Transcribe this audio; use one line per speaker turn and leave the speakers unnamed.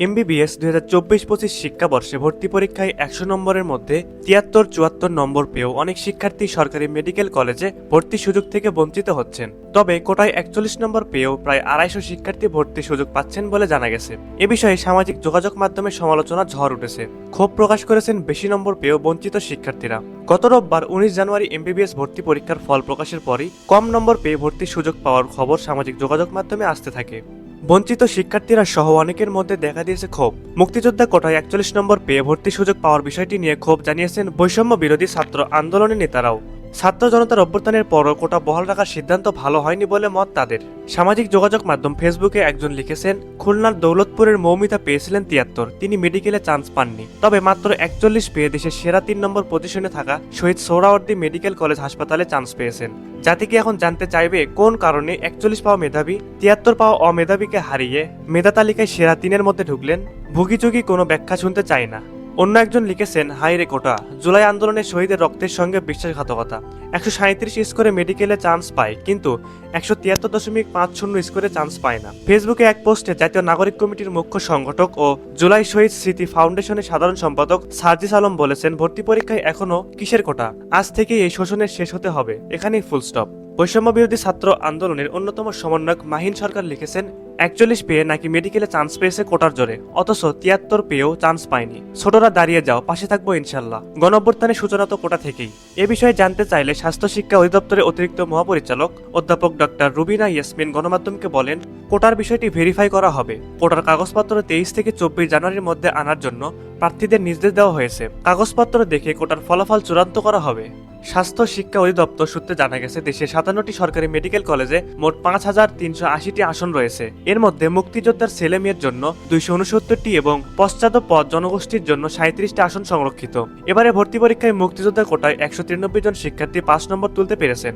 MBBS 2024-25 শিক্ষাবর্ষে ভর্তি পরীক্ষায় 100 নম্বরের মধ্যে 73-74 নম্বর পেয়েও অনেক শিক্ষার্থী সরকারি মেডিকেল কলেজে ভর্তির সুযোগ থেকে বঞ্চিত হচ্ছেন। তবে কোটায় 41 নম্বর পেয়েও প্রায় 250 শিক্ষার্থী ভর্তির সুযোগ পাচ্ছেন বলে জানা গেছে। এ বিষয়ে সামাজিক যোগাযোগ মাধ্যমে সমালোচনা ঝড় উঠেছে। ক্ষোভ প্রকাশ করেছেন বেশি নম্বর পেয়েও বঞ্চিত শিক্ষার্থীরা। গত রোববার 19 জানুয়ারি এমবিবিএস ভর্তি পরীক্ষার ফল প্রকাশের পরই কম নম্বর পেয়ে ভর্তির সুযোগ পাওয়ার খবর সামাজিক যোগাযোগ মাধ্যমে আসতে থাকে। বঞ্চিত শিক্ষার্থীরা সহ অনেকের মধ্যে দেখা দিয়েছে ক্ষোভ। মুক্তিযোদ্ধা কোটায় 41 নম্বর পেয়ে ভর্তির সুযোগ পাওয়ার বিষয়টি নিয়ে ক্ষোভ জানিয়েছেন বৈষম্য বিরোধী ছাত্র আন্দোলনের নেতারাও। ছাত্র জনতার অভ্যুত্থানের পরও কোটা বহাল রাখার সিদ্ধান্ত ভালো হয়নি বলে মত তাদের। সামাজিক যোগাযোগ মাধ্যম ফেসবুকে একজন লিখেছেন, খুলনার দৌলতপুরের মৌমিতা পেয়েছিলেন 73, তিনি মেডিকেলে চান্স পাননি। তবে মাত্র 41 পেয়ে দেশের সেরা 3 নম্বর পজিশনে থাকা শহীদ সোহরাওয়ার্দী মেডিকেল কলেজ হাসপাতালে চান্স পেয়েছেন। জাতিকে এখন জানতে চাইবে কোন কারণে 41 পাওয়া মেধাবী 73 পাওয়া অমেধাবীকে হারিয়ে মেধা তালিকায় সেরা 3-এর মধ্যে ঢুকলেন। ভুগিচুগি কোনো ব্যাখ্যা শুনতে চাই না। অন্য একজন লিখেছেন, হাই রে কোটা, জুলাই আন্দোলনে শহীদের রক্তের সঙ্গে বিশ্বাসঘাতকতা। 137 স্কোরে মেডিকেলে চান্স পায়, কিন্তু 173.50 স্কোরে চান্স পায় না। ফেসবুকে এক পোস্টে জাতীয় নাগরিক কমিটির মুখ্য সংগঠক ও জুলাই শহীদ স্মৃতি ফাউন্ডেশনের সাধারণ সম্পাদক সার্জিস আলম বলেছেন, ভর্তি পরীক্ষায় এখনো কিসের কোটা? আজ থেকে এই শোষণের শেষ হতে হবে, এখানেই ফুল স্টপ। বৈষম্য বিরোধী ছাত্র আন্দোলনের অন্যতম সমন্বয়ক মাহিন সরকার লিখেছেন, 41 পেয়ে নাকি মেডিকেলে চান্স পেয়েছে কোটার জোরে, অথচ 73 পেয়েও চান্স পায়নি। ছোটরা দাঁড়িয়ে যাও, পাশে থাকবো ইনশাল্লাহ। গণঅভ্যুত্থানের সূচনা তো কোটা থেকেই। এ বিষয়ে জানতে চাইলে স্বাস্থ্য শিক্ষা অধিদপ্তরের অতিরিক্ত মহাপরিচালক অধ্যাপক ডক্টর রুবিনা ইয়াসমিন গণমাধ্যমকে বলেন, কোটার বিষয়টি ভেরিফাই করা হবে। কোটার কাগজপত্র 23 থেকে 24 জানুয়ারির মধ্যে আনার জন্য প্রার্থীদের নির্দেশ দেওয়া হয়েছে। কাগজপত্র দেখে কোটার ফলাফল চূড়ান্ত করা হবে। স্বাস্থ্য শিক্ষা অধিদপ্তর সূত্রে জানা গেছে, দেশে 57টি সরকারি মেডিকেল কলেজে মোট 5,380টি আসন রয়েছে। এর মধ্যে মুক্তিযোদ্ধার ছেলে মেয়ের জন্য 269টি এবং পশ্চাৎপদ জনগোষ্ঠীর জন্য 37টি আসন সংরক্ষিত। এবারে ভর্তি পরীক্ষায় মুক্তিযোদ্ধা কোটায় 193 জন শিক্ষার্থী 5 নম্বর তুলতে পেরেছেন।